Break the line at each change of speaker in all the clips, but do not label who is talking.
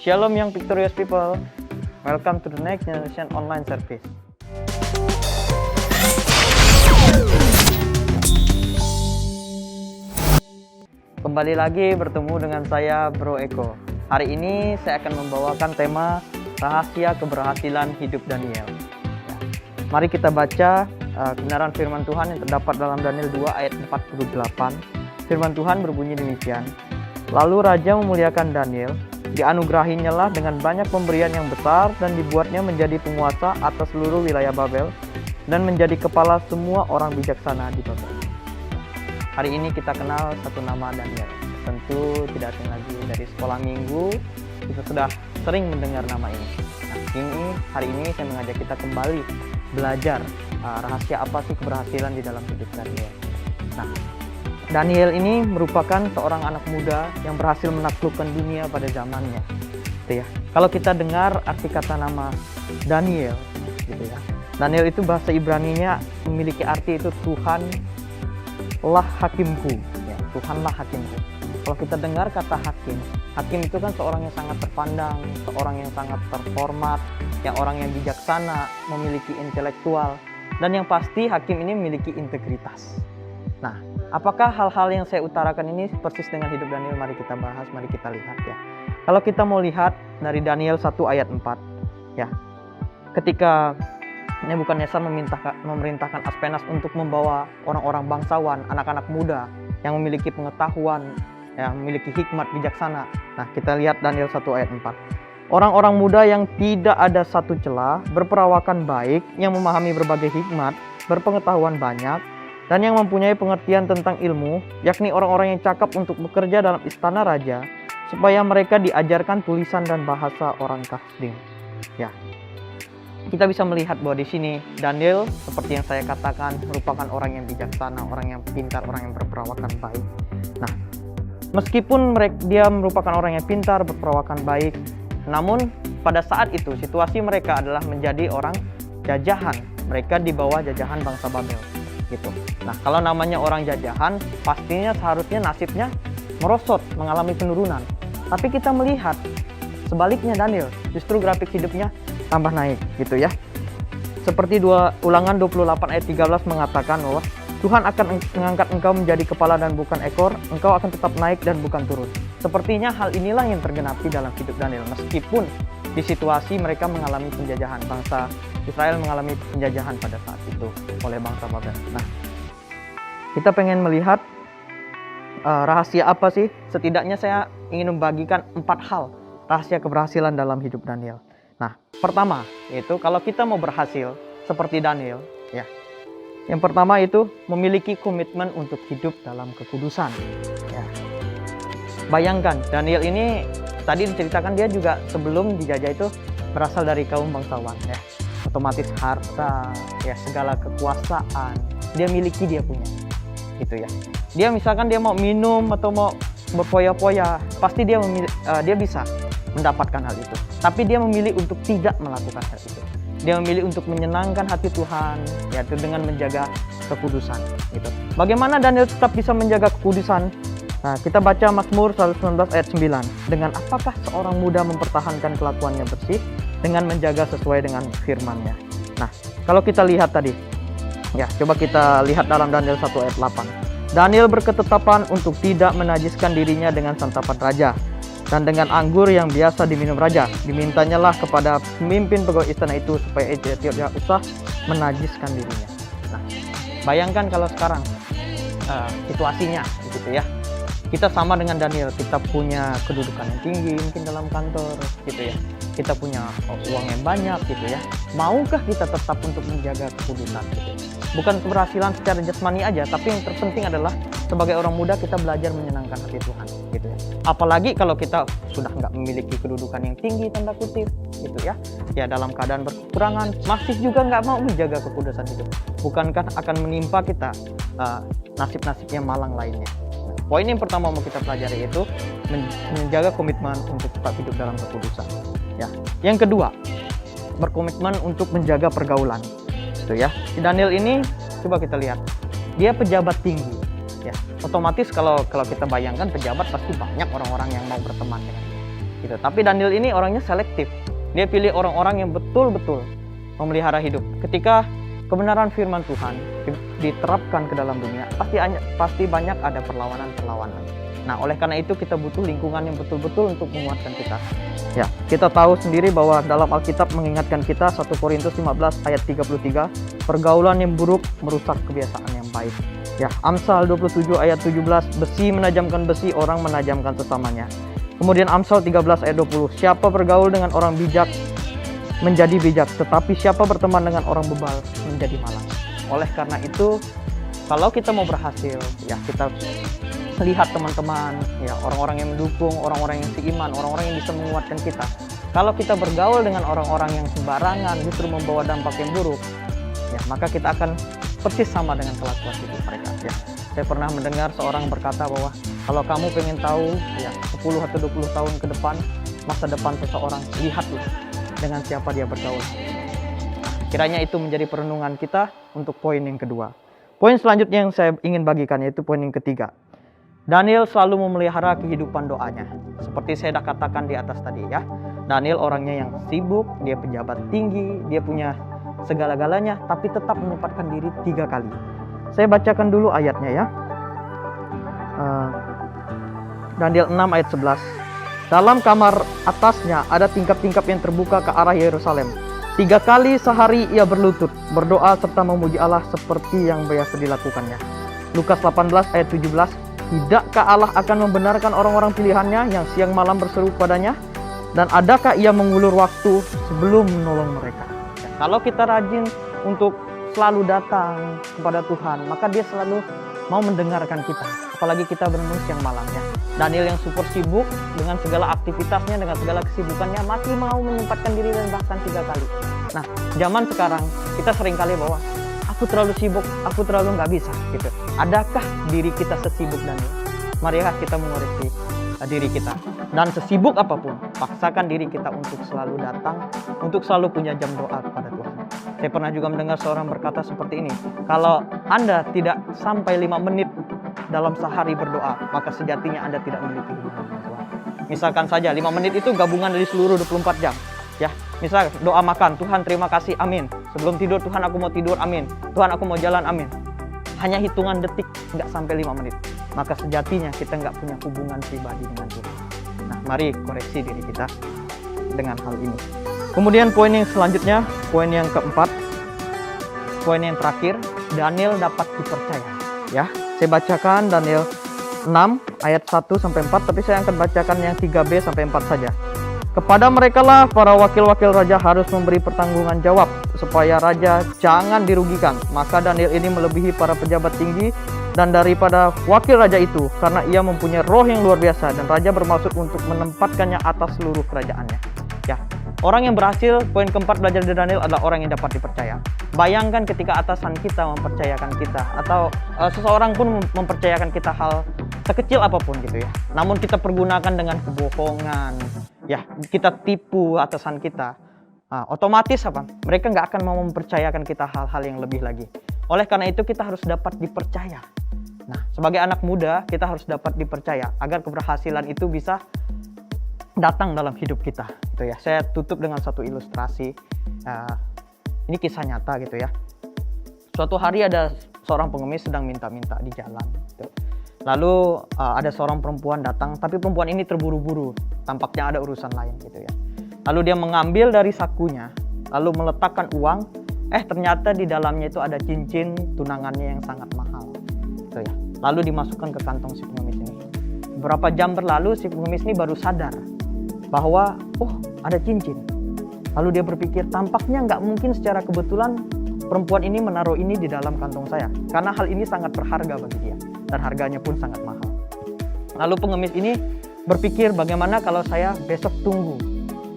Shalom young victorious people. Welcome to the next generation online service. Kembali lagi bertemu dengan saya Bro Eko. Hari ini saya akan membawakan tema rahasia keberhasilan hidup Daniel. Mari kita baca kebenaran firman Tuhan yang terdapat dalam Daniel 2 ayat 48. Firman Tuhan berbunyi demikian. Lalu raja memuliakan Daniel, dianugerahinya lah dengan banyak pemberian yang besar dan dibuatnya menjadi penguasa atas seluruh wilayah Babel dan menjadi kepala semua orang bijaksana di Babel. Hari ini kita kenal satu nama Daniel. Tentu tidak asing lagi dari sekolah minggu, kita sudah sering mendengar nama ini. Hari ini saya mengajak kita kembali belajar rahasia apa sih keberhasilan di dalam hidup Daniel. Daniel ini merupakan seorang anak muda yang berhasil menaklukkan dunia pada zamannya. Gitu ya. Kalau kita dengar arti kata nama Daniel, gitu ya. Daniel itu bahasa Ibraninya memiliki arti itu Tuhanlah hakimku. Ya, Tuhanlah hakimku. Kalau kita dengar kata hakim, hakim itu kan seorang yang sangat terpandang, seorang yang sangat terhormat, yang orang yang bijaksana, memiliki intelektual, dan yang pasti hakim ini memiliki integritas. Nah, apakah hal-hal yang saya utarakan ini persis dengan hidup Daniel? Mari kita bahas, mari kita lihat ya. Kalau kita mau lihat dari Daniel 1 ayat 4 ya. Ketika Nebukadnezar memerintahkan Aspenas untuk membawa orang-orang bangsawan, anak-anak muda yang memiliki pengetahuan, yang memiliki hikmat bijaksana. Nah, kita lihat Daniel 1 ayat 4. Orang-orang muda yang tidak ada satu celah, berperawakan baik, yang memahami berbagai hikmat, berpengetahuan banyak, dan yang mempunyai pengertian tentang ilmu, yakni orang-orang yang cakap untuk bekerja dalam istana raja, supaya mereka diajarkan tulisan dan bahasa orang Kasdim. Ya, kita bisa melihat bahwa di sini Daniel, seperti yang saya katakan, merupakan orang yang bijaksana, orang yang pintar, orang yang berperawakan baik. Nah, meskipun dia merupakan orang yang pintar, berperawakan baik, namun pada saat itu situasi mereka adalah menjadi orang jajahan. Mereka di bawah jajahan bangsa Babel. Gitu. Nah, kalau namanya orang jajahan, pastinya seharusnya nasibnya merosot, mengalami penurunan. Tapi kita melihat sebaliknya Daniel, justru grafik hidupnya tambah naik, gitu ya. Seperti Ulangan 28 ayat 13 mengatakan bahwa Tuhan akan mengangkat engkau menjadi kepala dan bukan ekor, engkau akan tetap naik dan bukan turun. Sepertinya hal inilah yang tergenapi dalam hidup Daniel, meskipun di situasi mereka mengalami penjajahan, bangsa Israel mengalami penjajahan pada saat itu oleh bangsa Babel. Nah, kita pengen melihat rahasia apa sih? Setidaknya saya ingin membagikan 4 hal rahasia keberhasilan dalam hidup Daniel. Nah, pertama yaitu kalau kita mau berhasil seperti Daniel, ya. Yang pertama itu memiliki komitmen untuk hidup dalam kekudusan. Ya. Bayangkan Daniel ini tadi diceritakan dia juga sebelum dijajah itu berasal dari kaum bangsawan, ya. Otomatis harta, ya segala kekuasaan dia miliki, dia punya, gitu ya. Dia misalkan dia mau minum atau mau berfoya-foya, pasti dia bisa mendapatkan hal itu. Tapi dia memilih untuk tidak melakukan hal itu. Dia memilih untuk menyenangkan hati Tuhan, yaitu dengan menjaga kekudusan. Gitu. Bagaimana Daniel tetap bisa menjaga kekudusan? Nah, kita baca Mazmur 119 ayat 9. Dengan apakah seorang muda mempertahankan kelakuannya bersih? Dengan menjaga sesuai dengan firman-Nya. Nah, kalau kita lihat tadi, ya coba kita lihat dalam Daniel 1 ayat 8. Daniel berketetapan untuk tidak menajiskan dirinya dengan santapan raja dan dengan anggur yang biasa diminum raja. Dimintanya lah kepada pemimpin pegawai istana itu supaya tidak usah menajiskan dirinya. Nah, bayangkan kalau sekarang situasinya gitu ya. Kita sama dengan Daniel, kita punya kedudukan yang tinggi mungkin dalam kantor gitu ya. Kita punya uang yang banyak gitu ya. Maukah kita tetap untuk menjaga kekudusan gitu? Bukan keberhasilan secara jasmani aja, tapi yang terpenting adalah sebagai orang muda kita belajar menyenangkan hati Tuhan gitu ya. Apalagi kalau kita sudah nggak memiliki kedudukan yang tinggi tanda kutip gitu ya. Ya dalam keadaan berkekurangan masih juga nggak mau menjaga kekudusan hidup. Bukankah akan menimpa kita nasib-nasib yang malang lainnya. Poin yang pertama mau kita pelajari yaitu menjaga komitmen untuk tetap hidup dalam kekudusan. Ya. Yang kedua, berkomitmen untuk menjaga pergaulan. Itu ya. Si Daniel ini coba kita lihat. Dia pejabat tinggi. Ya. Otomatis kalau kita bayangkan pejabat pasti banyak orang-orang yang mau berteman dengan dia. gitu. Tapi Daniel ini orangnya selektif. Dia pilih orang-orang yang betul-betul memelihara hidup. Ketika kebenaran firman Tuhan diterapkan ke dalam dunia, pasti banyak ada perlawanan-perlawanan. Nah, oleh karena itu kita butuh lingkungan yang betul-betul untuk menguatkan kita. Ya, kita tahu sendiri bahwa dalam Alkitab mengingatkan kita 1 Korintus 15 ayat 33, pergaulan yang buruk merusak kebiasaan yang baik. Ya, Amsal 27 ayat 17, besi menajamkan besi, orang menajamkan sesamanya. Kemudian Amsal 13 ayat 20, siapa bergaul dengan orang bijak menjadi bijak, tetapi siapa berteman dengan orang bebal menjadi malang. Oleh karena itu, kalau kita mau berhasil, ya kita lihat teman-teman, ya orang-orang yang mendukung, orang-orang yang seiman, orang-orang yang bisa menguatkan kita. Kalau kita bergaul dengan orang-orang yang sembarangan justru membawa dampak yang buruk, ya maka kita akan persis sama dengan kelakuan hidup mereka. Ya, saya pernah mendengar seorang berkata bahwa kalau kamu pengen tahu ya 10 atau 20 tahun ke depan masa depan seseorang, lihatlah dengan siapa dia bergaul. Kiranya itu menjadi perenungan kita untuk poin yang kedua. Poin selanjutnya yang saya ingin bagikan yaitu poin yang ketiga. Daniel selalu memelihara kehidupan doanya. Seperti saya sudah katakan di atas tadi ya. Daniel orangnya yang sibuk, dia pejabat tinggi, dia punya segala-galanya, tapi tetap menyempatkan diri 3 kali. Saya bacakan dulu ayatnya ya. Daniel 6 ayat 11. Dalam kamar atasnya ada tingkap-tingkap yang terbuka ke arah Yerusalem. 3 kali sehari ia berlutut, berdoa serta memuji Allah seperti yang biasa dilakukannya. Lukas 18 ayat 17. Tidakkah Allah akan membenarkan orang-orang pilihannya yang siang malam berseru padanya? Dan adakah ia mengulur waktu sebelum menolong mereka? Ya, kalau kita rajin untuk selalu datang kepada Tuhan, maka dia selalu mau mendengarkan kita. Apalagi kita berenung siang malamnya. Daniel yang super sibuk dengan segala aktivitasnya, dengan segala kesibukannya, masih mau menyempatkan diri dan bahkan 3 kali. Nah, zaman sekarang kita seringkali bahwa aku terlalu sibuk, aku terlalu nggak bisa gitu. Adakah diri kita sesibuk Daniel? Marilah kita mengoreksi diri kita. Dan sesibuk apapun, paksakan diri kita untuk selalu datang, untuk selalu punya jam doa kepada Tuhan. Saya pernah juga mendengar seorang berkata seperti ini, kalau Anda tidak sampai 5 menit dalam sehari berdoa, maka sejatinya Anda tidak memiliki hubungan dengan Tuhan. Misalkan saja 5 menit itu gabungan dari seluruh 24 jam. Ya, misal doa makan, Tuhan terima kasih, amin. Sebelum tidur, Tuhan aku mau tidur, amin. Tuhan aku mau jalan, amin. Hanya hitungan detik, nggak sampai 5 menit. Maka sejatinya kita nggak punya hubungan pribadi dengan Tuhan. Nah, mari koreksi diri kita dengan hal ini. Kemudian poin yang selanjutnya, poin yang keempat, poin yang terakhir, Daniel dapat dipercaya. Ya, saya bacakan Daniel 6 ayat 1 sampai 4, tapi saya akan bacakan yang 3b sampai 4 saja. Kepada merekalah para wakil-wakil raja harus memberi pertanggungan jawab supaya raja jangan dirugikan. Maka Daniel ini melebihi para pejabat tinggi dan daripada wakil raja itu karena ia mempunyai roh yang luar biasa dan raja bermaksud untuk menempatkannya atas seluruh kerajaannya. Ya, orang yang berhasil, poin keempat belajar dari Daniel adalah orang yang dapat dipercaya. Bayangkan ketika atasan kita mempercayakan kita atau seseorang pun mempercayakan kita hal sekecil apapun gitu ya. Namun kita pergunakan dengan kebohongan. Ya, kita tipu atasan kita. Otomatis apa? Mereka nggak akan mau mempercayakan kita hal-hal yang lebih lagi. Oleh karena itu kita harus dapat dipercaya. Nah, sebagai anak muda kita harus dapat dipercaya agar keberhasilan itu bisa datang dalam hidup kita. Gitu ya. Saya tutup dengan satu ilustrasi. Ini kisah nyata gitu ya. Suatu hari ada seorang pengemis sedang minta-minta di jalan. Gitu. Lalu ada seorang perempuan datang, tapi perempuan ini terburu-buru, tampaknya ada urusan lain gitu ya. Lalu dia mengambil dari sakunya, lalu meletakkan uang, ternyata di dalamnya itu ada cincin tunangannya yang sangat mahal gitu ya. Lalu dimasukkan ke kantong si pengemis ini. Beberapa jam berlalu, si pengemis ini baru sadar bahwa, ada cincin. Lalu dia berpikir, tampaknya nggak mungkin secara kebetulan perempuan ini menaruh ini di dalam kantong saya, karena hal ini sangat berharga bagi dia. Dan harganya pun sangat mahal. Lalu pengemis ini berpikir bagaimana kalau saya besok tunggu.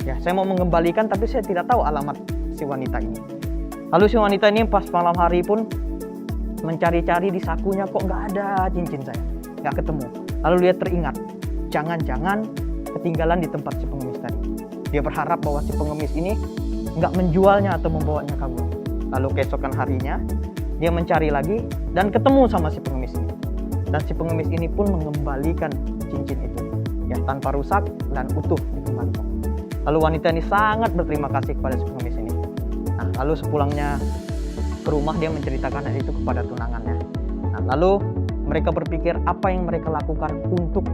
Ya, saya mau mengembalikan tapi saya tidak tahu alamat si wanita ini. Lalu si wanita ini pas malam hari pun mencari-cari di sakunya, kok nggak ada cincin saya, nggak ketemu. Lalu dia teringat, jangan-jangan ketinggalan di tempat si pengemis tadi. Dia berharap bahwa si pengemis ini nggak menjualnya atau membawanya kabur. Lalu keesokan harinya dia mencari lagi dan ketemu sama si pengemis ini. Dan si pengemis ini pun mengembalikan cincin itu ya tanpa rusak dan utuh. kembalikan. Lalu wanita ini sangat berterima kasih kepada si pengemis ini. Nah, lalu sepulangnya ke rumah dia menceritakan hal itu kepada tunangannya. Nah, lalu mereka berpikir apa yang mereka lakukan untuk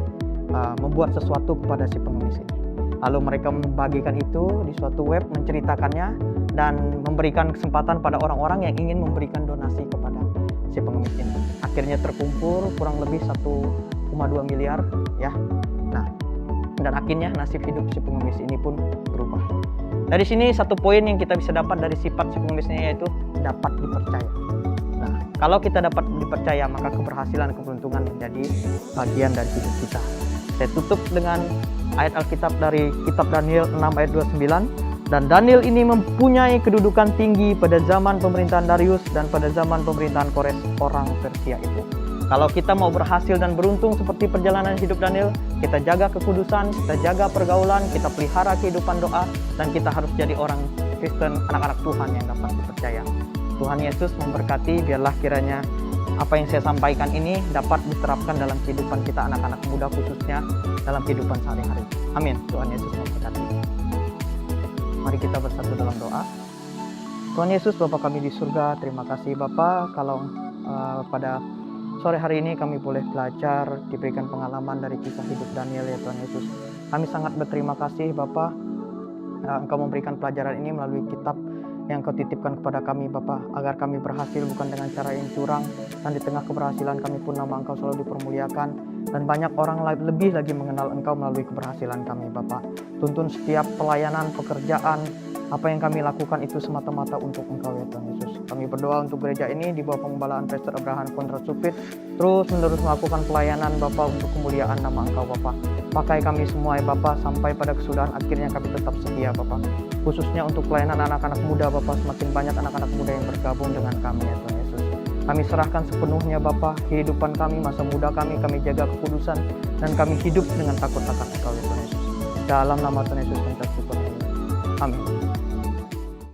membuat sesuatu kepada si pengemis ini. Lalu mereka membagikan itu di suatu web, menceritakannya dan memberikan kesempatan pada orang-orang yang ingin memberikan donasi kepada si pengemis ini. Akhirnya terkumpul kurang lebih 1,2 miliar ya. Nah, dan akhirnya nasib hidup si pengemis ini pun berubah. Dari sini satu poin yang kita bisa dapat dari sifat si pengemis ini yaitu dapat dipercaya. Nah, kalau kita dapat dipercaya maka keberhasilan, keberuntungan menjadi bagian dari hidup kita. Saya tutup dengan ayat Alkitab dari kitab Daniel 6 ayat 29. Dan Daniel ini mempunyai kedudukan tinggi pada zaman pemerintahan Darius dan pada zaman pemerintahan Kores orang Persia itu. Kalau kita mau berhasil dan beruntung seperti perjalanan hidup Daniel, kita jaga kekudusan, kita jaga pergaulan, kita pelihara kehidupan doa, dan kita harus jadi orang Kristen, anak-anak Tuhan yang dapat dipercaya. Tuhan Yesus memberkati, biarlah kiranya apa yang saya sampaikan ini dapat diterapkan dalam kehidupan kita anak-anak muda, khususnya dalam kehidupan sehari-hari. Amin. Tuhan Yesus memberkati. Mari kita bersatu dalam doa. Tuhan Yesus, Bapa kami di surga, terima kasih Bapa kalau pada sore hari ini kami boleh belajar, diberikan pengalaman dari kisah hidup Daniel ya Tuhan Yesus. Kami sangat berterima kasih Bapa, Engkau memberikan pelajaran ini melalui kitab yang Kau titipkan kepada kami Bapa, agar kami berhasil bukan dengan cara yang curang, dan di tengah keberhasilan kami pun nama Engkau selalu dipermuliakan, dan banyak orang lebih lagi mengenal Engkau melalui keberhasilan kami Bapa. Tuntun setiap pelayanan, pekerjaan, apa yang kami lakukan itu semata-mata untuk Engkau ya Tuhan Yesus. Kami berdoa untuk gereja ini di bawah pembelaan Pastor Abraham Kontrasupit, terus menerus melakukan pelayanan Bapa untuk kemuliaan nama Engkau Bapa. Pakai kami semua ya Bapa, sampai pada kesudahan akhirnya kami tetap setia Bapa. Khususnya untuk pelayanan anak-anak muda Bapa, semakin banyak anak-anak muda yang bergabung dengan kami ya Tuhan Yesus. Kami serahkan sepenuhnya Bapa, kehidupan kami, masa muda kami jaga kekudusan, dan kami hidup dengan takut akan Engkau ya Tuhan Yesus. Dalam nama Tuhan Yesus kami bersyukur. Amin.